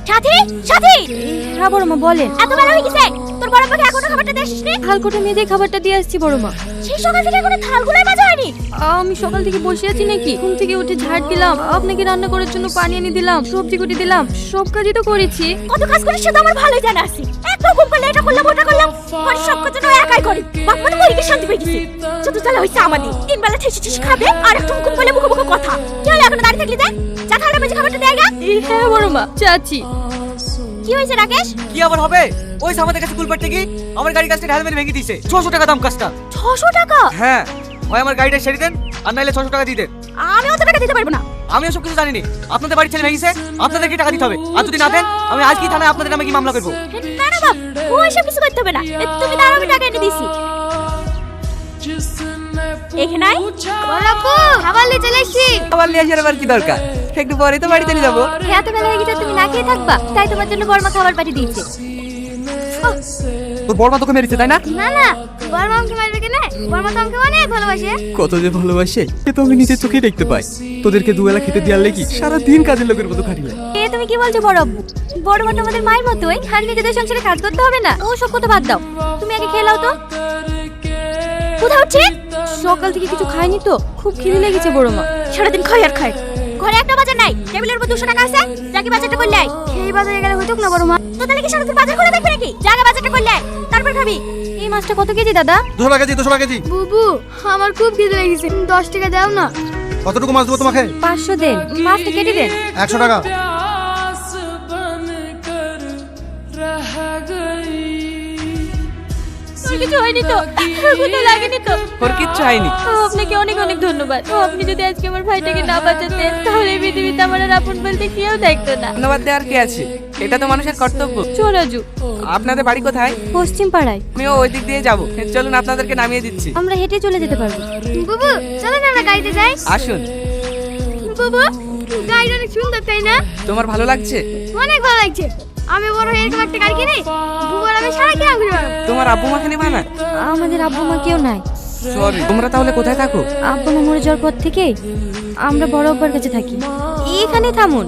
সাথী সাথী। হ্যাঁ বড় মা বলেন। এত বেলা হয়ে গেছে, তোর বড় মাকে এখনো খাবারটা দিয়ে আসিস নি? থালকোটা মেজে খাবারটা দিয়ে আসছি বড় মা। সেই সকাল থেকে এখনো থালগুলোই মাজা হয়নি? আমি সকাল থেকে বসে আছি নাকি? ঘুম থেকে উঠে ঝাড় দিলাম, আপনাকে রান্না করার জন্য পানি এনে দিলাম, সবজি কুটি দিলাম, সব কাজই তো করেছি। কত কাজ করিস সেটা আমার ভালোই জানা আছে। এত ঘুম করলে এটা করলাম ওটা করলাম, আর সব কাজ তো একাই করি। বাপ মা মরিকে শান্তি পেয়ে গেছে। শুধু জ্বালা হইছে আমাদের। তিন বেলা ঠেসি ঠেসি খাবে আর একটু ঘুম করলে মুখে মুখে কথা। কি হলো এখন দাঁড়িয়ে থাকলি যে? যা থালটা মেজে খাবারটা দিয়ে আয় গা। হ্যাঁ বড় মা চাচি। কি হয়েছে রাকেশ? কি আবার হবে? ওই আমাদের কাছে কুলপাট থেকে আমার গাড়ি কাজটা হেলমেট ভেঙে দিয়েছে। 600 টাকা দাম কাজটা। 600 টাকা? হ্যাঁ, হয় আমার গাড়িটা সেরে দেন আর নাইলে 600 টাকা দিয়ে দেন। আমি অত টাকা দিতে পারবো না। আমি ওসব কিছু জানি না। আপনাদের বাড়ি ছেলে ভেঙেছে, আপনাদেরকে টাকা দিতে হবে। আর যদি না দেন আমি আজকে থানায় আপনাদের নামে কি মামলা করব। না না বাপ, ওইসব কিছু করতে হবে না। তুমি দাঁড়াও, আমি টাকা এনে দিছি। এখানে আয়। বড়াপু খাবার নিয়ে চলে এসেছি। খাবার নিয়ে আসার আবার কি দরকার? একটু পরে তো বাড়ি চলে যাবো। এত বেলা হয়ে গেছে, তুমি না খেয়ে থাকবা, তাই তোমার জন্য বড় মা খাবার পাঠিয়ে দিয়েছে। তোর বড় মা তোকে মেরেছে তাই না? না না, বড় মা আমাকে মারবে কেন? বড় মা তো আমাকে অনেক ভালোবাসে। কত যে ভালোবাসে সে তো আমি নিজের চোখেই দেখতে পাই। তোদেরকে দুবেলা খেতে দেওয়ার লেগে সারা দিন কাজের লোকের মতো খাটিয়ে। এ তুমি কি বলছো বড় আব্বু? বড় মা তো আমাদের মায়ের মতোই, আর নিজেদের সংসারে কাজ করতে হবে না? ও সব কথা বাদ দাও, তুমি আগে খেয়ে নাও তো। কোথাও হচ্ছে? সকাল থেকে কিছু খাইনি তো, খুব খিদে লেগেছে বড় মা। সারাদিন খাই আর খাই। ঘরে একটা বাজার নাই, টেবিলের উপর 200 টাকা আছে, যাকে বাজারটা করলে আয়। এই বাজারে গেলে হইতো না বড় মা? তো তাহলে কি সারাদিন বাজার করে দেখবে নাকি? জায়গা বাজারটা করলে আয়, তারপর খাবি। এই মাছটা কত কেজি দাদা? 200 টাকা কেজি, 200 টাকা কেজি। বুবু আমার খুব খিদে লেগেছে, 10 টাকা দাও না। কতটুকু মাছ দেবো তোমাকে? 500 দেন, মাছটা কেটে দেন। 100 টাকা। কিছু হয়নি তো? কোথাও লাগেনি তো? ওর কিচ্ছু হয়নি। আপনাকে অনেক অনেক ধন্যবাদ। আপনি যদি আজকে আমার ভাইটাকে না বাঁচাতেন, তাহলে এই পৃথিবীতে আমার আর আপন বলতে কেউ থাকতো না। ধন্যবাদ দেওয়ার কি আছে? এটা তো মানুষের কর্তব্য। চোরাজু। আপনাদের বাড়ি কোথায়? পশ্চিম পাড়ায়। আমিও ওই দিক দিয়ে যাবো। চলুন আপনাদেরকে নামিয়ে দিচ্ছি। আমরা হেঁটে চলে যেতে পারবো। বুবু চলো না আমরা গাড়িতে যাই। আসুন। বুবু গাড়িটা অনেক সুন্দর তাই না? তোমার ভালো লাগছে? অনেক ভালো লাগছে। আমি বড় হয়ে এরকম একটা গাড়ি কিনে বুবু আর আমি সারা গ্রাম ঘুরে বেড়াবো। তোমার আব্বু মাকে নেবা না? আমাদের আব্বু মা কেউ নাই। সরি। তোমরা তাহলে কোথায় থাকো? আব্বু মা মরে যাওয়ার পর থেকে আমরা বড় আব্বার কাছে থাকি। এখানে থামুন।